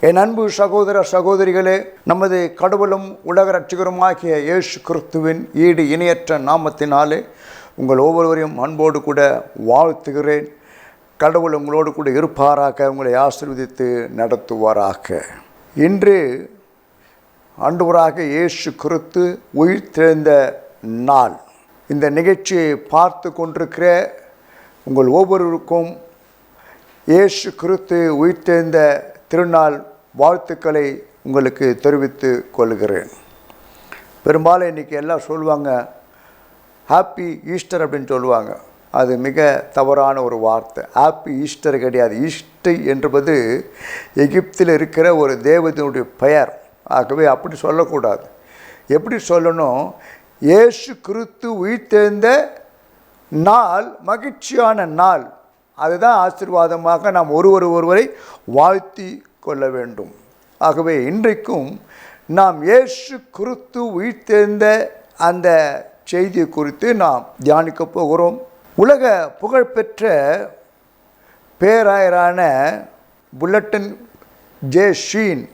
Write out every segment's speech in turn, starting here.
என் அன்பு சகோதர சகோதரிகளே, நமது கடவுளும் உலக இரட்சகருமாகிய இயேசு கிறிஸ்துவின் ஈடு இணையற்ற நாமத்தினாலே உங்கள் ஒவ்வொருவரையும் அன்போடு கூட வாழ்த்துகிறேன். கடவுள் உங்களோடு கூட இருப்பாராக, உங்களை ஆசீர்வதித்து நடத்துவாராக. இன்று ஆண்டவராக இயேசு கிறிஸ்து உயிர்த்தெழுந்த நாள். இந்த நிகழ்ச்சியை பார்த்து கொண்டிருக்கிற உங்கள் ஒவ்வொருவருக்கும் இயேசு கிறிஸ்து உயிர்த்தெழுந்த திருநாள் வாழ்த்துக்களை உங்களுக்கு தெரிவித்து கொள்கிறேன். பெரும்பாலும் இன்றைக்கி எல்லாம் சொல்லுவாங்க ஹாப்பி ஈஸ்டர் அப்படின்னு சொல்லுவாங்க. அது மிக தவறான ஒரு வார்த்தை. ஹாப்பி ஈஸ்டர் கிடையாது. ஈஸ்டர் என்பது எகிப்தில் இருக்கிற ஒரு தேவதையினுடைய பெயர். ஆகவே அப்படி சொல்லக்கூடாது. எப்படி சொல்லணும்? இயேசு கிறிஸ்து உயிர்த்தெழுந்த நாள் மகிழ்ச்சியான நாள். அதுதான் ஆசீர்வாதமாக நாம் ஒருவரை வாழ்த்தி கொள்ள வேண்டும். ஆகவே இன்றைக்கும் நாம் இயேசு கிறிஸ்து உயிர்த்தெழுந்த அந்த செய்தியை குறித்து நாம் தியானிக்க போகிறோம். உலக புகழ்பெற்ற பேராயரான புல்லட்டன் ஜே ஷீன்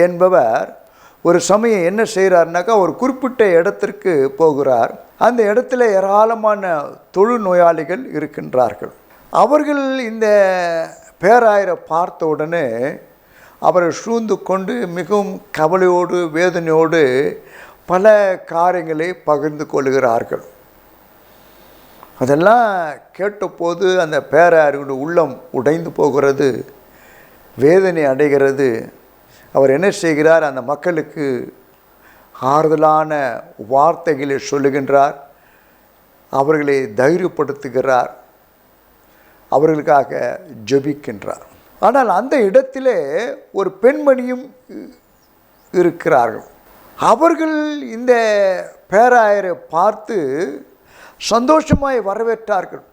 என்பவர் ஒரு சமயம் என்ன செய்கிறார்னாக்கா, ஒரு குறிப்பிட்ட இடத்திற்கு போகிறார். அந்த இடத்துல ஏராளமான தொழுநோயாளிகள் இருக்கின்றார்கள். அவர்கள் இந்த பேராயரை பார்த்த உடனே அவரை சூழ்ந்து கொண்டு மிகவும் கவலையோடு வேதனையோடு பல காரியங்களை பகிர்ந்து கொள்கிறார்கள். அதெல்லாம் கேட்டபோது அந்த பேராயருடைய உள்ளம் உடைந்து போகிறது, வேதனை அடைகிறது. அவர் என்ன செய்கிறார்? அந்த மக்களுக்கு ஆறுதலான வார்த்தைகளை சொல்லுகின்றார், அவர்களை தைரியப்படுத்துகிறார், அவர்களுக்காக ஜெபிக்கின்றார். ஆனால் அந்த இடத்திலே ஒரு பெண்மணியும் இருக்கிறார்கள். அவர்கள் இந்த பேராயரை பார்த்து சந்தோஷமாய் வரவேற்றார்கள்.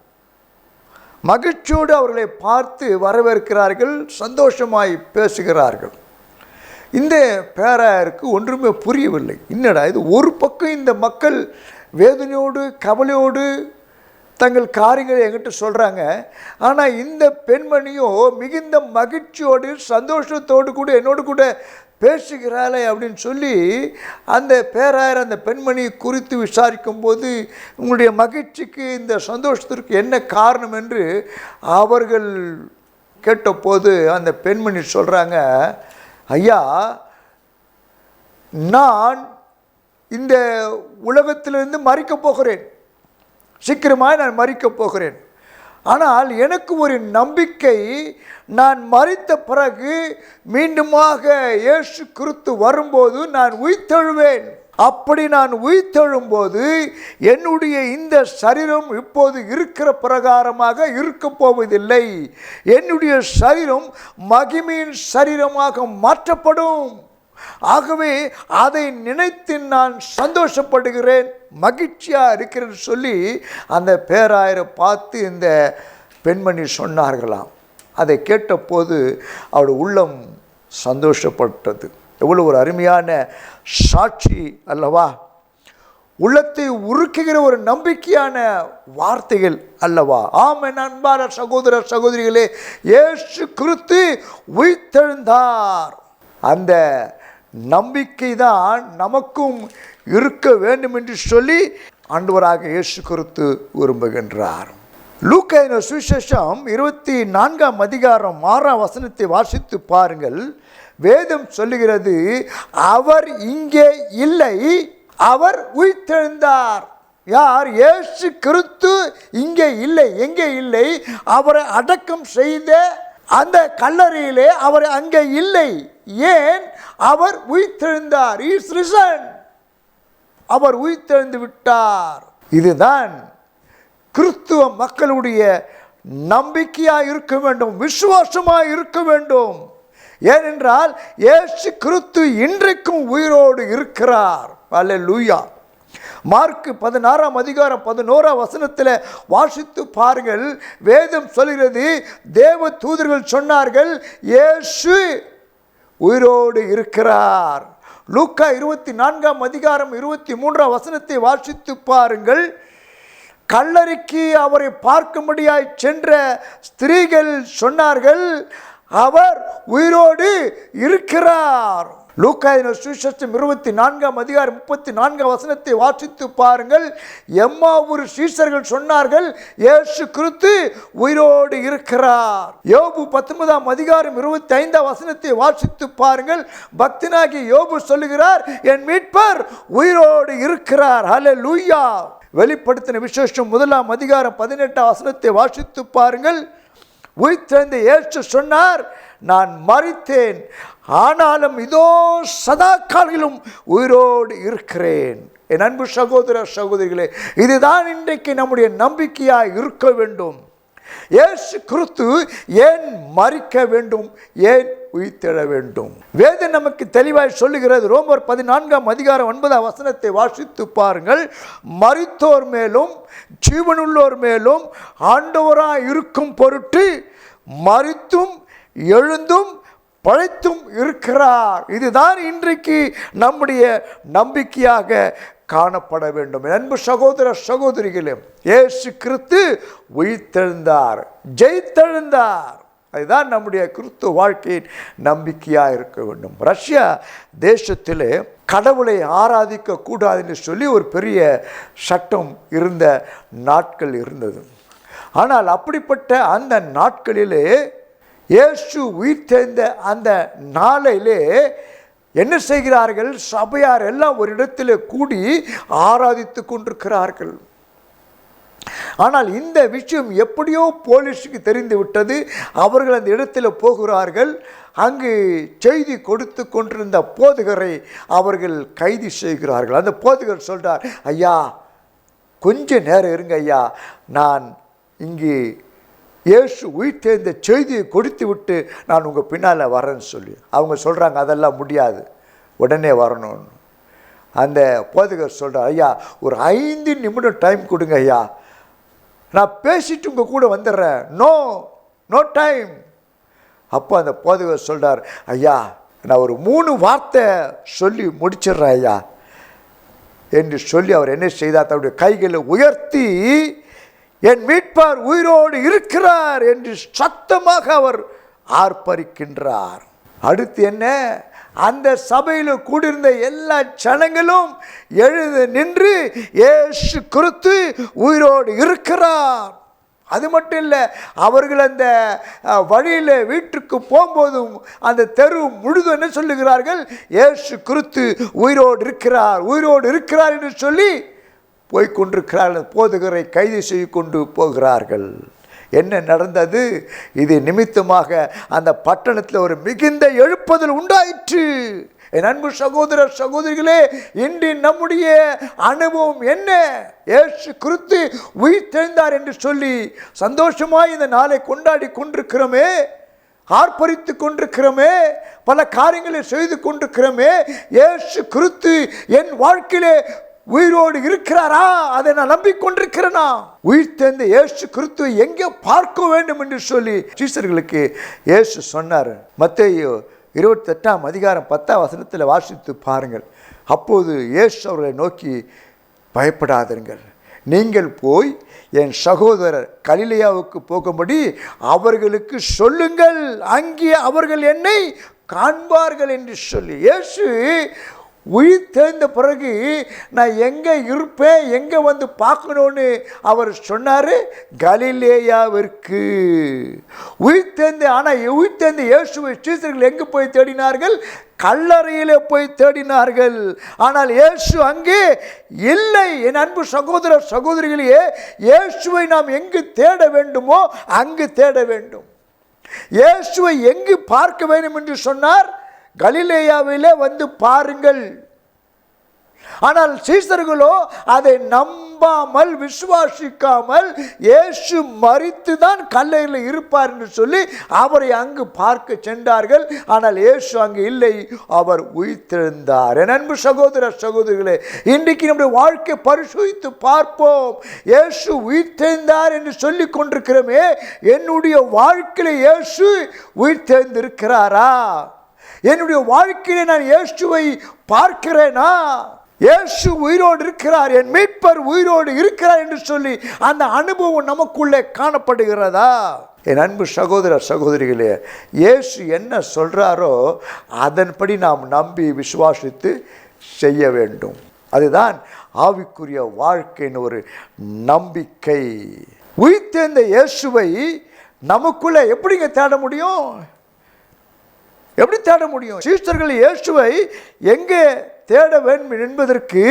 மகிழ்ச்சியோடு அவர்களை பார்த்து வரவேற்கிறார்கள், சந்தோஷமாய் பேசுகிறார்கள். இந்த பேராயருக்கு ஒன்றுமே புரியவில்லை. என்னடா இது? ஒரு பக்கம் இந்த மக்கள் வேதனையோடு கவலையோடு தங்கள் காரியங்களை என்கிட்ட சொல்கிறாங்க, ஆனால் இந்த பெண்மணியோ மிகுந்த மகிழ்ச்சியோடு சந்தோஷத்தோடு கூட என்னோடு கூட பேசுகிறாளே அப்படின்னு சொல்லி அந்த பேராயர் அந்த பெண்மணி குறித்து விசாரிக்கும் போது, உங்களுடைய மகிழ்ச்சிக்கு இந்த சந்தோஷத்திற்கு என்ன காரணம் என்று அவர்கள் கேட்டபோது அந்த பெண்மணி சொல்கிறாங்க, ஐயா, நான் இந்த உலகத்திலிருந்து மறிக்கப் போகிறேன், சீக்கிரமாக நான் மறிக்கப் போகிறேன். ஆனால் எனக்கு ஒரு நம்பிக்கை, நான் மரித்த பிறகு மீண்டுமாக இயேசு கிறிஸ்து வரும்போது நான் உயிர்த்தெழுவேன். அப்படி நான் உயிர்த்தெழும்போது என்னுடைய இந்த சரீரம் இப்போது இருக்கிற பிரகாரமாக இருக்க போவதில்லை. என்னுடைய சரீரம் மகிமையின் சரீரமாக மாற்றப்படும். ஆகவே அதை நினைத்து நான் சந்தோஷப்படுகிறேன், மகிழ்ச்சியாக இருக்கிறேன்னு சொல்லி அந்த பேராயரை பார்த்து இந்த பெண்மணி சொன்னார்களாம். அதை கேட்டபோது அவருடைய உள்ளம் சந்தோஷப்பட்டது. எவ்வளோ ஒரு அருமையான சாட்சி அல்லவா! உள்ளத்தை உருக்குகிற ஒரு நம்பிக்கையான வார்த்தைகள் அல்லவா! ஆமென். அன்பான சகோதர சகோதரிகளே, இயேசு கிறிஸ்து உயிர்த்தெழுந்தார். அந்த நம்பிக்கை தான் நமக்கும் இருக்க வேண்டும் என்று சொல்லி ஆண்டவராக இயேசு கிறிஸ்து விரும்புகின்றார். லூக்கா சுவிசேஷம் 24ஆம் அதிகாரம் 6ஆம் வசனத்தை வாசித்து பாருங்கள். வேதம் சொல்லுகிறது, அவர் இங்கே இல்லை, அவர் உயிர்த்தெழுந்தார். யார்? இயேசு கிறிஸ்து இங்கே இல்லை. எங்கே இல்லை? அவரை அடக்கம் செய்த அந்த கல்லறையிலே அவர் அங்கே இல்லை. ஏன்? அவர் உயிர்த்தெழுந்தார். He is risen. அவர் உயிர்த்தெழுந்து விட்டார். இதுதான் கிறிஸ்துவ மக்களுடைய நம்பிக்கையாக இருக்க வேண்டும், விசுவாசமாக இருக்க வேண்டும். ஏனென்றால் இயேசு கிறிஸ்து இன்றைக்கும் உயிரோடு இருக்கிறார். அல்லேலூயா. மார்க் 16ஆம் அதிகாரம் 11ஆம் வசனத்தில் வாசித்து பாருங்கள். வேதம் சொல்கிறது, தேவ தூதர்கள் சொன்னார்கள், இயேசு உயிரோடு இருக்கிறார். லூக்கா 24ஆம் அதிகாரம் 23ஆம் வசனத்தை வாசித்து பாருங்கள். கல்லறைக்கு அவரை பார்க்கும்படியாய் சென்ற ஸ்திரீகள் சொன்னார்கள், அவர் உயிரோடு இருக்கிறார். லூக்கா சுவிசேஷம் 24:34 வாசித்து பாருங்கள். எம்மாவூர் சீஷர்கள் சொன்னார்கள், இயேசு கிறிஸ்து உயிரோடு இருக்கிறார். யோபு 19:25 வாசித்து பாருங்கள். பக்தனாகிய யோபு சொல்லுகிறார், என் மீட்பர் உயிரோடு இருக்கிறார். ஹல்லேலூயா. வெளிப்படுத்தின விசேஷம் 1:18 வாசித்து பாருங்கள். உயிர்த்தெழுந்த இயேசு சொன்னார், நான் மரித்தேன், ஆனாலும் இதோ சதா காலங்களிலும் உயிரோடு இருக்கிறேன். என் அன்பு சகோதர சகோதரிகளே, இதுதான் இன்றைக்கு நம்முடைய நம்பிக்கையாய் இருக்க வேண்டும். இயேசு கிறிஸ்து ஏன் மரிக்க வேண்டும், ஏன் உயிர்த்தெழ வேண்டும்? வேதம் நமக்கு தெளிவாய் சொல்லுகிறது. ரோமர் 14:9 வாசித்து பாருங்கள். மரித்தோர் மேலும் ஜீவனுள்ளோர் மேலும் ஆண்டவராய் இருக்கும் பொருட்டு மரித்தும் எழுந்தும் பழைத்தும் இருக்கிறார். இதுதான் இன்றைக்கு நம்முடைய நம்பிக்கையாக காணப்பட வேண்டும். அன்பு சகோதர சகோதரிகளே, இயேசு கிறிஸ்து உயிர்த்தெழுந்தார், ஜெயித்தெழுந்தார். அதுதான் நம்முடைய கிறிஸ்து வாழ்க்கையின் நம்பிக்கையாக இருக்க வேண்டும். ரஷ்யா தேசத்திலே கடவுளை ஆராதிக்க கூடாது என்று சொல்லி ஒரு பெரிய சட்டம் இருந்த நாட்கள் இருந்தது. ஆனால் அப்படிப்பட்ட அந்த நாட்களிலே இயேசு உயிர்த்தெழுந்த அந்த நாளிலே என்ன செய்கிறார்கள்? சபையார் எல்லாம் ஒரு இடத்தில் கூடி ஆராதித்து கொண்டிருக்கிறார்கள். ஆனால் இந்த விஷயம் எப்படியோ போலீஸுக்கு தெரிந்து விட்டது. அவர்கள் அந்த இடத்துல போகிறார்கள். அங்கு செய்தி கொடுத்து கொண்டிருந்த போதகரை அவர்கள் கைது செய்கிறார்கள். அந்த போதகர் சொல்றார், ஐயா கொஞ்ச நேரம் இருங்க ஐயா, நான் இங்கு இயேசு உயிர்த்தெழுந்த செய்தியை கொடுத்து விட்டு நான் உங்கள் பின்னால் வரேன்னு சொல்லி அவங்க சொல்கிறாங்க, அதெல்லாம் முடியாது, உடனே வரணும்னு. அந்த போதகர் சொல்கிறார், ஐயா ஒரு 5 நிமிடம் டைம் கொடுங்க ஐயா, நான் பேசிட்டு உங்கள் கூட வந்துடுறேன், நோ டைம். அப்போ அந்த போதகர் சொல்கிறார், ஐயா நான் ஒரு 3 வார்த்தை சொல்லி முடிச்சிடுறேன் ஐயா என்று சொல்லி அவர் என்ன செய்தார்? தன்னுடைய கைகளை உயர்த்தி என் மீட்பர் உயிரோடு இருக்கிறார் என்று சத்தமாக அவர் ஆர்ப்பரிக்கின்றார். அடுத்து என்ன? அந்த சபையில் கூடியிருந்த எல்லா ஜனங்களும் எழுந்து நின்று இயேசு கிறிஸ்து உயிரோடு இருக்கிறார். அது மட்டும் இல்லை, அவர்கள் அந்த வழியில் வீட்டுக்கு போகும்போதும் அந்த தெரு முழுதும் என்ன சொல்லுகிறார்கள்? இயேசு கிறிஸ்து உயிரோடு இருக்கிறார் என்று சொல்லி போய்கொண்டிருக்கிறார்கள். போதகரை கைது செய்து கொண்டு போகிறார்கள். என்ன நடந்தது? இது நிமித்தமாக அந்த பட்டணத்தில் ஒரு மிகுந்த எழுப்புதல் உண்டாயிற்று. என் அன்பு சகோதர சகோதரிகளே, இன்று நம்முடைய அனுபவம் என்ன? இயேசு கிறிஸ்து உயிர்த்தெழுந்தார் என்று சொல்லி சந்தோஷமாய் இந்த நாளை கொண்டாடி கொண்டிருக்கிறோமே, ஆர்ப்பரித்து கொண்டிருக்கிறோமே, பல காரியங்களை செய்து கொண்டிருக்கிறோமே. இயேசு கிறிஸ்து என் வாழ்க்கையிலே உயிரோடு இருக்கிறாரா? அதை நான் நம்பிக்கொண்டிருக்கிறேனா? உயிர்த்தெழுந்த இயேசு கிறிஸ்துவை எங்கே பார்க்க வேண்டும் என்று சொல்லி சீஷர்களுக்கு இயேசு சொன்னார். மத்தேயு 28:10 வாசித்து பாருங்கள். அப்போது இயேசு அவர்களை நோக்கி, பயப்படாதீர்கள், நீங்கள் போய் என் சகோதரர் கலிலேயாவுக்கு போகும்படி அவர்களுக்கு சொல்லுங்கள், அங்கே அவர்கள் என்னை காண்பார்கள் என்று சொல்லி. இயேசு உயிர்த்தெழுந்த பிறகு நான் எங்கே இருப்பேன், எங்கே வந்து பார்க்கணும்னு அவர் சொன்னார்? கலிலேயாவிற்கு. ஆனால் உயிர்த்தெழுந்த இயேசுவை சீஷர்கள் எங்கே போய் தேடினார்கள்? கல்லறையிலே போய் தேடினார்கள். ஆனால் இயேசு அங்கே இல்லை. என் அன்பு சகோதர சகோதரிகளே, இயேசுவை நாம் எங்கு தேட வேண்டுமோ அங்கு தேட வேண்டும். இயேசுவை எங்கு பார்க்க வேண்டும் என்று சொன்னார்? கலிலேயாவிலே வந்து பாருங்கள். ஆனால் சீஷர்களோ அதை நம்பாமல் விசுவாசிக்காமல் இயேசு மரித்துதான் கல்லறையில் இருப்பார் என்று சொல்லி அவரை அங்கு பார்க்க சென்றார்கள். ஆனால் இயேசு அங்கு இல்லை, அவர் உயிர்த்தெழுந்தார். என் அன்பு சகோதர சகோதரிகளே, இன்றைக்கு நம்முடைய வாழ்க்கை பரிசோதித்து பார்ப்போம். இயேசு உயிர்த்தெழுந்தார் என்று சொல்லி கொண்டிருக்கிறோமே, என்னுடைய வாழ்க்கையில் இயேசு உயிர்த்தெழுந்திருக்கிறாரா? என்னுடைய வாழ்க்கையிலே நான் இயேசுவை பார்க்கிறேனா? இயேசு உயிரோடு இருக்கிறார், என் மீட்பர் உயிரோடு இருக்கிறார் என்று சொல்லி அந்த அனுபவம் நமக்குள்ளே காணப்படுகிறதா? என் அன்பு சகோதர சகோதரிகளே, இயேசு என்ன சொல்கிறாரோ அதன்படி நாம் நம்பி விசுவாசித்து செய்ய வேண்டும். அதுதான் ஆவிக்குரிய வாழ்க்கையின் ஒரு நம்பிக்கை. உயிர்த்தெழுந்த இயேசுவை நமக்குள்ள எப்படிங்க தேட முடியும்? எப்படி தேட முடியும்? சீஷர்கள் இயேசுவை எங்கே தேட வேண்டும் என்பதற்கு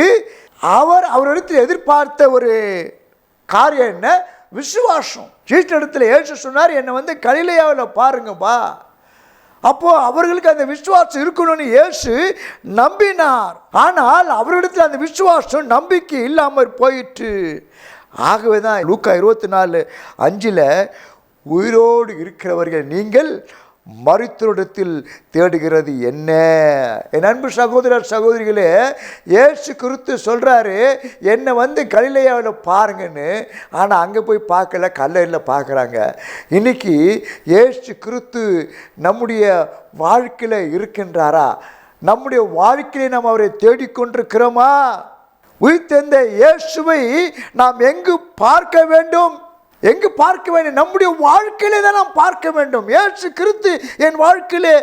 அவரிடத்தில் எதிர்பார்த்த ஒரு காரியம் என்ன? விசுவாசம். சீஷரிடத்தில் இயேசு சொன்னார், என்னை கலிலேயாவில் பாருங்கப்பா. அப்போ அவர்களுக்கு அந்த விசுவாசம் இருக்கணும்னு இயேசு நம்பினார். ஆனால் அவரிடத்தில் அந்த விசுவாசம் நம்பிக்கை இல்லாமல் போயிற்று. ஆகவே தான் லூக்கா 24:5 உயிரோடு இருக்கிறவர்கள் நீங்கள் மரித்தோரிடத்தில் தேடுகிறது என்ன? என் அன்பு சகோதர சகோதரிகளே, இயேசு கிறிஸ்து சொல்கிறாரு, என்னை கலிலேயாவில் பாருங்கன்னு. ஆனால் அங்கே போய் பார்க்கல, கல்லறையில் பார்க்குறாங்க. இன்னைக்கு இயேசு கிறிஸ்து நம்முடைய வாழ்க்கையில் இருக்கின்றாரா? நம்முடைய வாழ்க்கையை நாம் அவரை தேடிக்கொண்டிருக்கிறோமா? உயிர்த்தெழுந்த இயேசுவை நாம் எங்கு பார்க்க வேண்டும்? எங்கு பார்க்க வேண்டும்? நம்முடைய வாழ்க்கையிலே தான் நாம் பார்க்க வேண்டும். இயேசு கிறிஸ்து என் வாழ்க்கையிலே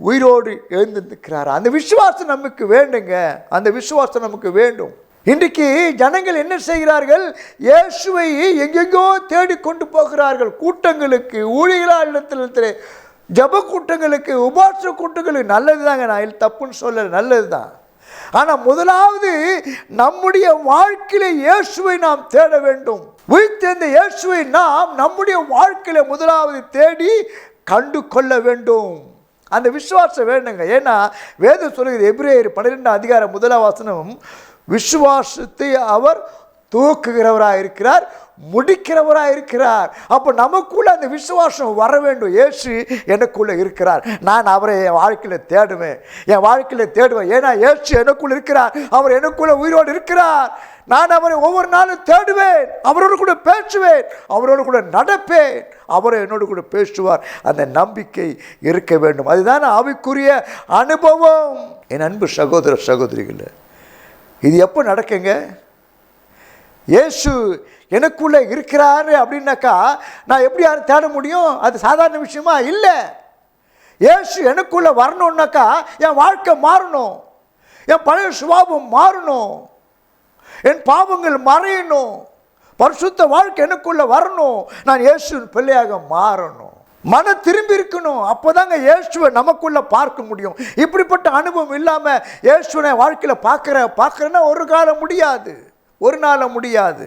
உயிரோடு எழுந்திருக்கிறார். அந்த விசுவாசம் நமக்கு வேண்டுங்க. அந்த விசுவாசம் நமக்கு வேண்டும். இன்றைக்கு ஜனங்கள் என்ன செய்கிறார்கள்? இயேசுவை எங்கெங்கோ தேடிக்கொண்டு போகிறார்கள். கூட்டங்களுக்கு, ஊழியர்களிடத்தில், ஜப கூட்டங்களுக்கு, உபவாச கூட்டங்களுக்கு. நல்லது தாங்க, நான் தப்புன்னு சொல்லலை, நல்லது தான். ஆனால் முதலாவது நம்முடைய வாழ்க்கையில இயேசுவை நாம் தேட வேண்டும். உயிர்த்தெழுந்த இயேசுவை நாம் நம்முடைய வாழ்க்கையில முதலாவது தேடி கண்டு கொள்ள வேண்டும். அந்த விசுவாசம் வேண்டுங்க. ஏன்னா வேதம் சொல்லுகிறது, எபிரேயர் 12:1 விசுவாசத்தை அவர் தூக்குகிறவராக இருக்கிறார், முடிக்கிறவராக இருக்கிறார். அப்போ நமக்குள்ள அந்த விசுவாசம் வர வேண்டும். இயேசு எனக்குள்ள இருக்கிறார், நான் அவரை என் வாழ்க்கையில் தேடுவேன், என் வாழ்க்கையில் தேடுவேன். ஏன்னா இயேசு எனக்குள்ள இருக்கிறார், அவர் எனக்குள்ள உயிரோடு இருக்கிறார். நான் அவரை ஒவ்வொரு நாளும் தேடுவேன், அவரோடு கூட பேசுவேன், அவரோடு கூட நடப்பேன், அவரை என்னோடு கூட பேசுவார். அந்த நம்பிக்கை இருக்க வேண்டும். அதுதான் ஆவிக்குரிய அனுபவம். என் அன்பு சகோதர சகோதரிகளே, இது எப்போ நடக்குங்க? இயேசு எனக்குள்ள இருக்கிறாரு அப்படின்னாக்கா நான் எப்படி யாரும் தேட முடியும்? அது சாதாரண விஷயமா இல்லை. இயேசு எனக்குள்ள வரணும்னாக்கா என் வாழ்க்கை மாறணும், என் பழைய சுபாவம் மாறணும், என் பாவங்கள் மறையணும், பரிசுத்த வாழ்க்கை எனக்குள்ள வரணும், நான் இயேசுவின் பிள்ளையாக மாறணும், மன திரும்பி இருக்கணும். அப்போதாங்க இயேசுவை நமக்குள்ள பார்க்க முடியும். இப்படிப்பட்ட அனுபவம் இல்லாமல் இயேசுவை வாழ்க்கையில் பார்க்குறேன்னா ஒரு காலம் முடியாது, ஒரு நாள் முடியாது.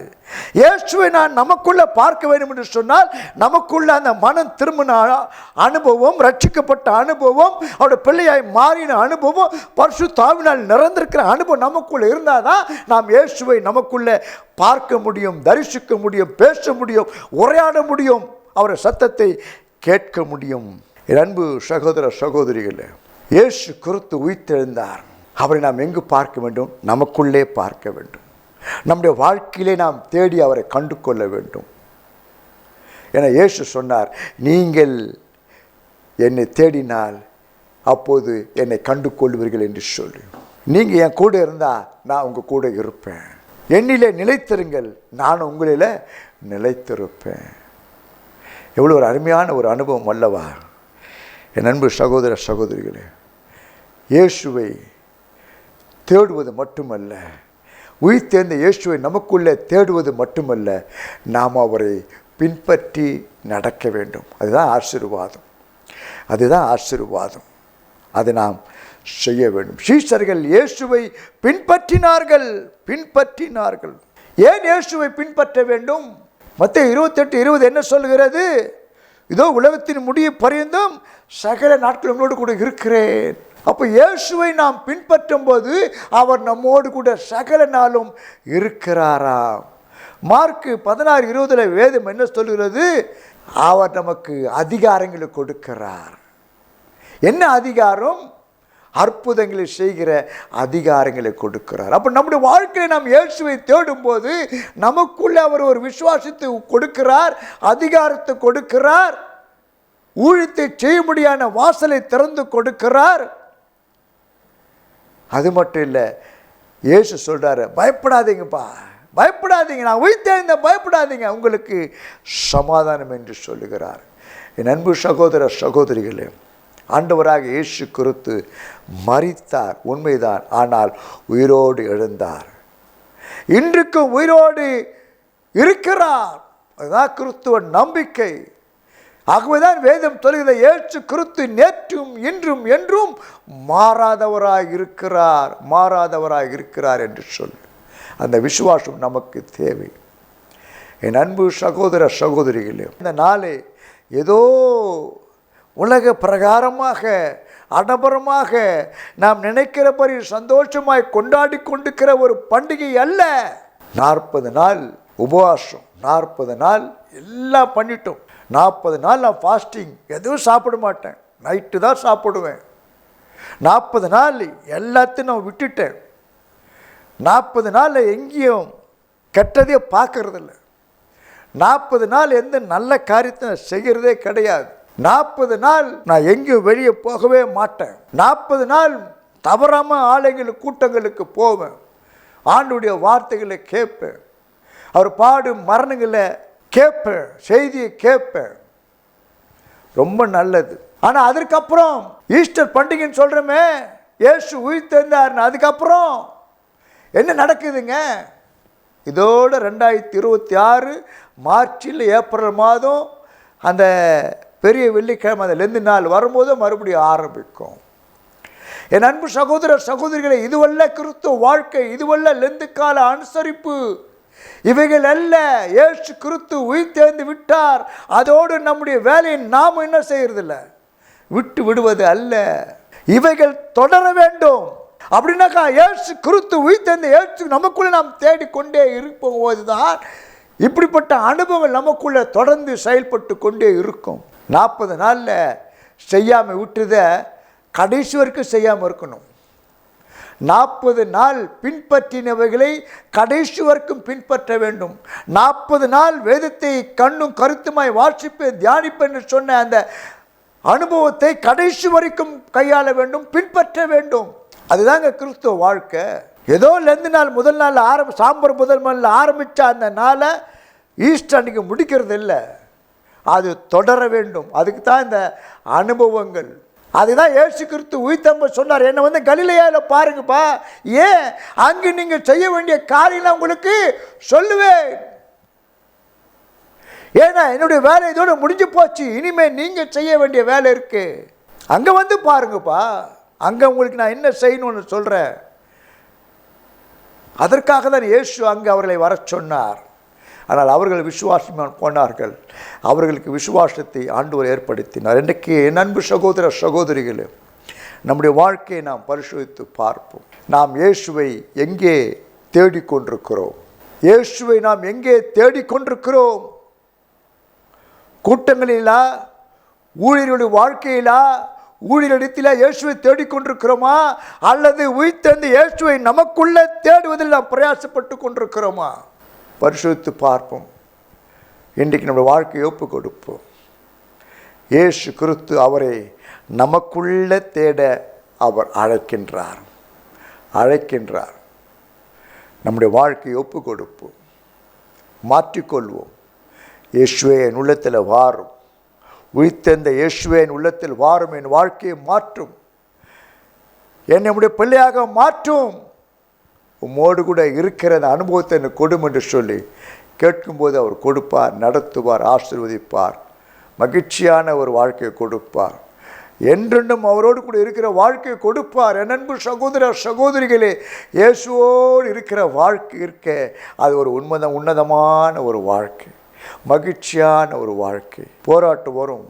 இயேசுவை நான் நமக்குள்ள பார்க்க வேண்டும் என்று சொன்னால் நமக்குள்ள அந்த மனம் திரும்பின அனுபவம், ரட்சிக்கப்பட்ட அனுபவம், அவருடைய பிள்ளையாய் மாறின அனுபவம், பரிசுத்த ஆவியினால் நிறைந்திருக்கிற அனுபவம் நமக்குள்ள இருந்தால் தான் நாம் இயேசுவை நமக்குள்ள பார்க்க முடியும், தரிசிக்க முடியும், பேச முடியும், உரையாட முடியும், அவருடைய சத்தத்தை கேட்க முடியும். என் அன்பு சகோதர சகோதரிகளே, இயேசு கிறிஸ்து உயிர்த்தெழுந்தார். அவரை நாம் எங்கு பார்க்க வேண்டும்? நமக்குள்ளே பார்க்க வேண்டும். நம்முடைய வாழ்க்கையிலே நாம் தேடி அவரை கண்டு கொள்ள வேண்டும். என இயேசு சொன்னார், நீங்கள் என்னை தேடினால் அப்போது என்னை கண்டு கொள்வீர்கள் என்று சொல்லி. நீங்கள் என் கூட இருந்தால் நான் உங்கள் கூட இருப்பேன். என்னிலே நிலைத்திருங்கள், நான் உங்களில் நிலைத்திருப்பேன். எவ்வளோ ஒரு அருமையான ஒரு அனுபவம் அல்லவா? என் அன்பு சகோதர சகோதரிகளே, இயேசுவை தேடுவது மட்டுமல்ல, உயிர்த்தெழுந்த இயேசுவை நமக்குள்ளே தேடுவது மட்டுமல்ல, நாம் அவரை பின்பற்றி நடக்க வேண்டும். அதுதான் ஆசீர்வாதம், அதுதான் ஆசீர்வாதம். அதை நாம் செய்ய வேண்டும். சீஷர்கள் இயேசுவை பின்பற்றினார்கள். ஏன் இயேசுவை பின்பற்ற வேண்டும்? மத்தேயு 28:20 என்ன சொல்கிறது? இதோ உலகத்தின் முடிய பரியந்தம் சகல நாட்கள் உங்களோடு கூட இருக்கிறேன். அப்போ இயேசுவை நாம் பின்பற்றும் போது அவர் நம்மோடு கூட சகல நாளும் இருக்கிறாராம். மார்க்கு 16:20 வேதம் என்ன சொல்கிறது? அவர் நமக்கு அதிகாரங்களை கொடுக்கிறார். என்ன அதிகாரம்? அற்புதங்களை செய்கிற அதிகாரங்களை கொடுக்கிறார். அப்போ நம்முடைய வாழ்க்கையை நாம் இயேசுவை தேடும் போது நமக்குள்ள அவர் ஒரு விசுவாசத்தை கொடுக்கிறார், அதிகாரத்தை கொடுக்கிறார், ஊழியத்தை செய்யும்படியான வாசலை திறந்து கொடுக்கிறார். அது மட்டும் இல்லை, இயேசு சொல்கிறாரு, பயப்படாதீங்கப்பா, பயப்படாதீங்க, நான் உயிர்த்தெழுந்த, பயப்படாதீங்க, உங்களுக்கு சமாதானம் என்று சொல்லுகிறார். என் அன்பு சகோதர சகோதரிகளே, ஆண்டவராக இயேசு கிறிஸ்து மரித்தார், உண்மைதான். ஆனால் உயிரோடு எழுந்தார், இன்றைக்கும் உயிரோடு இருக்கிறார். அதுதான் கிறிஸ்துவ நம்பிக்கை. ஆகவேதான் வேதம் சொல்லுகிறது, இயேசு கிறிஸ்து நேற்றும் இன்றும் என்றும் மாறாதவராய் இருக்கிறார், மாறாதவராய் இருக்கிறார் என்று சொல்லு. அந்த விசுவாசம் நமக்கு தேவை. என் அன்பு சகோதர சகோதரிகளே, இந்த நாளை ஏதோ உலக பிரகாரமாக ஆடம்பரமாக நாம் நினைக்கிறபடி சந்தோஷமாய் கொண்டாடி கொண்டிருக்கிற ஒரு பண்டிகை அல்ல. 40 நாள் உபவாசம், 40 நாள் எல்லாம் பண்ணிட்டோம். 40 நாள் நான் ஃபாஸ்டிங், எதுவும் சாப்பிட மாட்டேன், நைட்டு தான் சாப்பிடுவேன். 40 நாள் எல்லாத்தையும் நான் விட்டுட்டேன். 40 நாள் எங்கேயும் கெட்டதே பார்க்கறதில்ல. 40 நாள் எந்த நல்ல காரியத்தை நான் செய்கிறதே கிடையாது. 40 நாள் நான் எங்கேயும் வெளியே போகவே மாட்டேன். 40 நாள் தவறாமல் ஆலயங்களுக்கு கூட்டங்களுக்கு போவேன், ஆண்டுடைய வார்த்தைகளை கேட்பேன், அவர் பாடும் மரணங்களை கேட்பேன், செய்தியை கேட்பேன். ரொம்ப நல்லது. ஆனால் அதுக்கப்புறம் ஈஸ்டர் பண்டிகைன்னு சொல்கிறோமே, இயேசு உயிர்த்தெழுந்தார்னு, அதுக்கப்புறம் என்ன நடக்குதுங்க? இதோட 2026 மார்ச்சில் ஏப்ரல் மாதம் அந்த பெரிய வெள்ளிக்கிழமை, அந்த லெந்து நாள் வரும்போது மறுபடியும் ஆரம்பிக்கும். என் அன்பு சகோதர சகோதரிகளை, இதுவல்ல கிறிஸ்துவ வாழ்க்கை, இதுவல்ல லெந்து கால அனுசரிப்பு, இவைகள் அல்ல. இயேசு கிறிஸ்து உயிர்த்தெழுந்து விட்டார், அதோடு நம்முடைய வேலையை நாம் என்ன செய்யறதில்ல, விட்டு விடுவது அல்ல. இவைகள் தொடர வேண்டும். அப்படின்னாக்கா இயேசு கிறிஸ்து உயிர்த்தெழுந்த இயேசு நமக்குள்ளே நாம் தேடிக்கொண்டே இருக்கும் போதுதான் இப்படிப்பட்ட அனுபவங்கள் நமக்குள்ளே தொடர்ந்து செயல்பட்டு கொண்டே இருக்கும். 40 நாளில் செய்யாமல் விட்டுத கடைசி வரைக்கும் செய்யாமல் இருக்கணும். 40 நாள் பின்பற்றினவைகளை கடைசி வரைக்கும் பின்பற்ற வேண்டும். 40 நாள் வேதத்தை கண்ணும் கருத்துமாய் வாசிப்பேன் தியானிப்பேன் என்று சொன்ன அந்த அனுபவத்தை கடைசி வரைக்கும் கையாள வேண்டும், பின்பற்ற வேண்டும். அதுதாங்க கிறிஸ்துவ வாழ்க்கை. ஏதோ லெந்து நாள் முதல் நாள் சாம்பர் முதல் நாளில் ஆரம்பித்த அந்த நாளை ஈஸ்டர் அன்றைக்கி முடிக்கிறது இல்லை, அது தொடர வேண்டும். அதுக்கு தான் இந்த அனுபவங்கள். அதுதான் இயேசு கிறிஸ்து உயிர்த்தெழும்ப சொன்னார், என்னை வந்து கலிலேயாவில் பாருங்கப்பா, ஏன் அங்கு நீங்கள் செய்ய வேண்டிய காரியம்லாம் உங்களுக்கு சொல்லுவேன், ஏன்னா என்னுடைய வேலை இதோட முடிஞ்சு போச்சு, இனிமேல் நீங்கள் செய்ய வேண்டிய வேலை இருக்கு, அங்கே வந்து பாருங்கப்பா, அங்கே உங்களுக்கு நான் என்ன செய்யணும்னு சொல்கிறேன். அதற்காக தான் இயேசு அங்கு அவர்களை வர சொன்னார். ஆனால் அவர்கள் விசுவாசமாக போனார்கள். அவர்களுக்கு விசுவாசத்தை ஆண்டவர் ஏற்படுத்தினார். இன்றைக்கு என் அன்பு சகோதர சகோதரிகளே, நம்முடைய வாழ்க்கையை நாம் பரிசோதித்து பார்ப்போம். நாம் இயேசுவை எங்கே தேடிக்கொண்டிருக்கிறோம்? இயேசுவை நாம் எங்கே தேடிக்கொண்டிருக்கிறோம்? கூட்டங்களிலா, ஊழியர்களுடைய வாழ்க்கையிலா, ஊழியரிடத்தில் இயேசுவை தேடிக்கொண்டிருக்கிறோமா, அல்லது உயிர்த்தெழுந்த இயேசுவை நமக்குள்ளே தேடுவதில் நாம் பிரயாசப்பட்டு கொண்டிருக்கிறோமா? பரிசோதித்து பார்ப்போம். இன்றைக்கு நம்முடைய வாழ்க்கையை ஒப்பு கொடுப்போம். இயேசு கிறிஸ்து அவரை நமக்குள்ளே தேட அவர் அழைக்கின்றார். நம்முடைய வாழ்க்கையை ஒப்பு கொடுப்போம், மாற்றிக்கொள்வோம். இயேசுவே என் உள்ளத்தில் வாரும், உயிர்த்தெழுந்த இயேசுவே என் உள்ளத்தில் வாரும், என் வாழ்க்கையை மாற்றும், என்னை நம்முடைய பிள்ளையாக மாற்றும், உம்மோடு கூட இருக்கிற அந்த அனுபவத்தை எனக்கு கொடும் என்று சொல்லி கேட்கும்போது அவர் கொடுப்பார், நடத்துவார், ஆசீர்வதிப்பார், மகிழ்ச்சியான ஒரு வாழ்க்கையை கொடுப்பார், என்றென்றும் அவரோடு கூட இருக்கிற வாழ்க்கையை கொடுப்பார். என் அன்பு சகோதர சகோதரிகளே, இயேசுவோடு இருக்கிற வாழ்க்கை இருக்க அது ஒரு உன்னதமான ஒரு வாழ்க்கை, மகிழ்ச்சியான ஒரு வாழ்க்கை. போராட்டம் வரும்,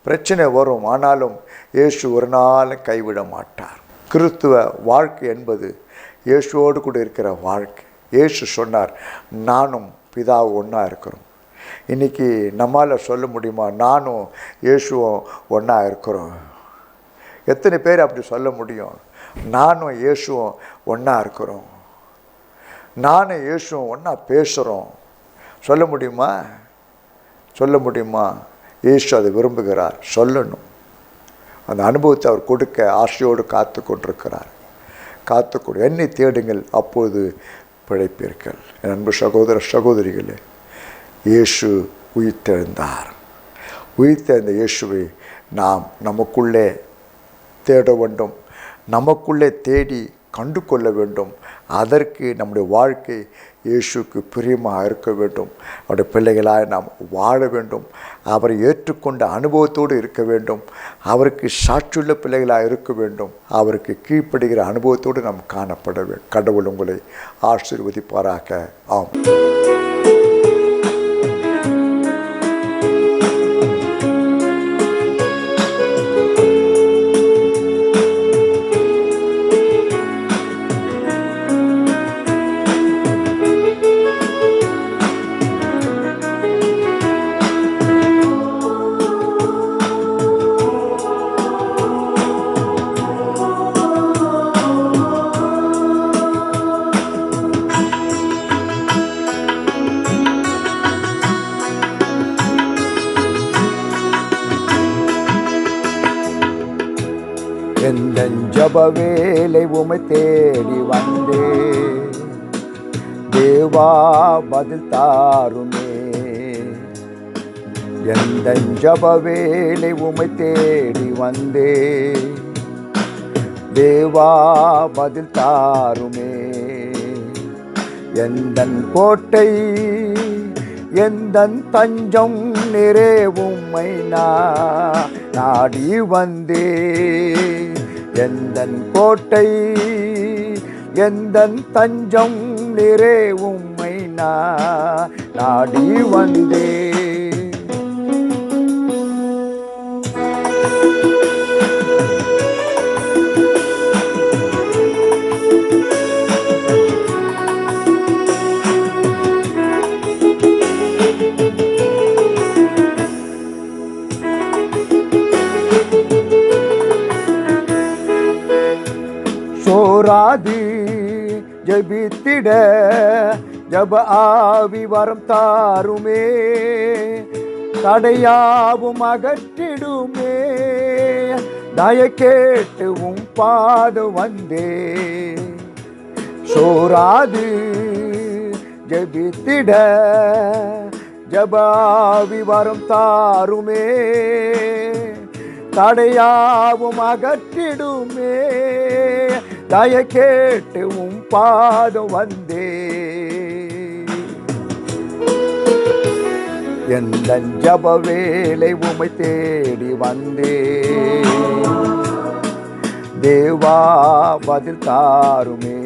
பிரச்சனை வரும், ஆனாலும் இயேசு ஒரு நாள் கைவிட மாட்டார். கிறிஸ்துவ வாழ்க்கை என்பது இயேசுவோடு கூட இருக்கிற வாழ்க்கை. இயேசு சொன்னார், நானும் பிதாவும் ஒன்றா இருக்கிறோம். இன்றைக்கி நம்மால் சொல்ல முடியுமா, நானும் இயேசுவும் ஒன்றா இருக்கிறோம்? எத்தனை பேர் அப்படி சொல்ல முடியும்? நானும் இயேசுவும் ஒன்றா இருக்கிறோம், நானும் இயேசுவும் ஒன்றா பேசுகிறோம், சொல்ல முடியுமா? சொல்ல முடியுமா? இயேசு அதை விரும்புகிறார், சொல்லணும். அந்த அனுபவத்தை அவர் கொடுக்க ஆசையோடு காத்து கொண்டிருக்கிறார். காத்துக்கொடு, என்னை தேடுங்கள், அப்போது பிழைப்பீர்கள். என் அன்பு சகோதர சகோதரிகளே, இயேசு உயிர்த்தெழுந்தார். உயிர்த்தெழுந்த இயேசுவை நாம் நமக்குள்ளே தேட வேண்டும், நமக்குள்ளே தேடி கண்டு கொள்ள வேண்டும். அதற்கு நம்முடைய வாழ்க்கை இயேசுக்கு பிரியமாக இருக்க வேண்டும். அவருடைய பிள்ளைகளாக நாம் வாழ வேண்டும். அவரை ஏற்றுக்கொண்ட அனுபவத்தோடு இருக்க வேண்டும். அவருக்கு சாட்சியுள்ள பிள்ளைகளாக இருக்க வேண்டும். அவருக்கு கீழ்ப்படுகிற அனுபவத்தோடு நாம் காணப்பட வேண்டும். கடவுள் உங்களை ஆசீர்வதிப்பாராக. ஆம். எந்தன் ஜப வேலை உமை தேடி வந்தே, தேவா பதில் தாருமே. எந்தன் ஜப வேலை உமை தேடி வந்தே, தேவா பதில் தாருமே. எந்தன் கோட்டை எந்தன் தஞ்சம் நிறை உம்மை நாடி வந்தே. எந்தன் கோட்டை எந்தன் தஞ்சம் நிறை உம்மை நாடி வந்தே. சோராது ஜபித்திட ஜப ஆவி வரம் தாருமே. தடையாவும் அகற்றிடுமே. தய கேட்டு உம் பாத வந்தே. சோராது ஜபித்திட ஜப ஆவி வரம் தாருமே. தடையாவும் அகற்றிடுமே. தய கேட்டு உம் பாதம் வந்தே. எந்தன் ஜப வேலை உமை தேடி வந்தே, தேவா பதில் தாருமே.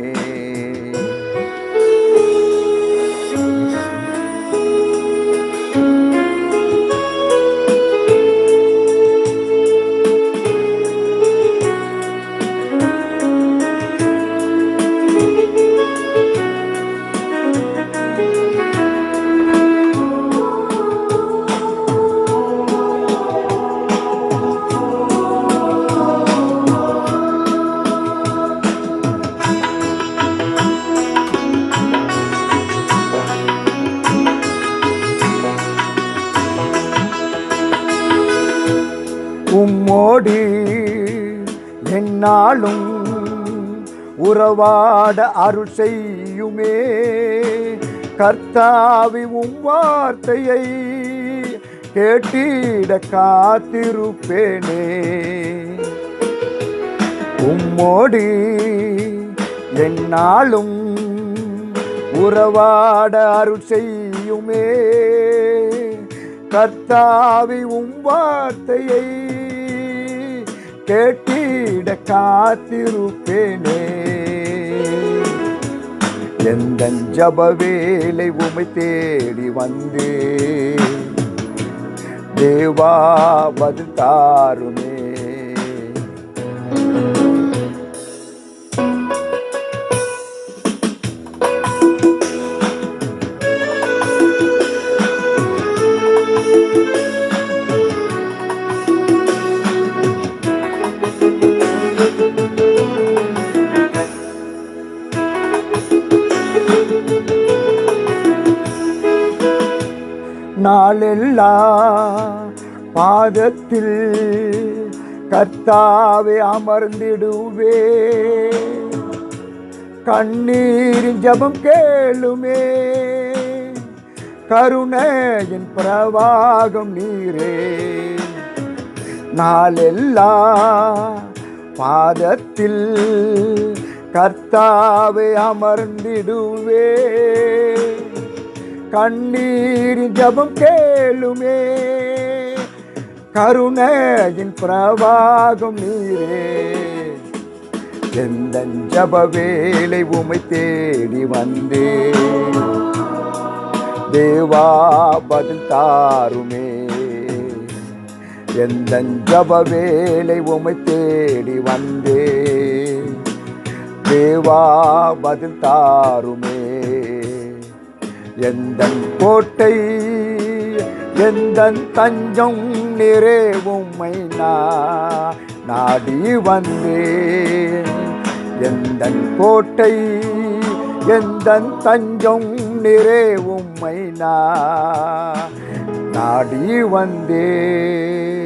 உம்மோடு என்னாலும் உறவாட அருள் செய்யுமே. கர்த்தாவி உம் வார்த்தையை கேட்டிட காத்திருப்பேனே. உம்மோடு என்னாலும் உறவாட அருள் செய்யுமே. கர்த்தாவி உம் வார்த்தையை கேட்டிட காத்திருப்பேனே. எந்தன் ஜப வேலை உமை தேடி வந்தே, தேவா பதில் தாருமே. நாளெல்லாம் பாதத்தில் கர்த்தாவே அமர்ந்திடுவே. கண்ணீரின் ஜெபம் கேளுமே, கருணையின் பிரவாகம் நீரே. நாளெல்லாம் பாதத்தில் கர்த்தாவே அமர்ந்திடுவே, கண்ணீரின் ஜெபம் கேளுமே, கருணையின் பிரவாகம் நீரே. எந்த ஜெப வேளை உமை தேடி வந்தே, தேவா பதில் தாருமே. எந்த ஜெப வேளை உமை தேடி வந்தே, தேவா பதில் தாருமே. எந்தன் கோட்டை எந்தன் தஞ்சம் நீரே, உம்மை நாடி வந்தேன். எந்தன் கோட்டை எந்தன் தஞ்சம் நீரே, உம்மை நாடி வந்தேன்.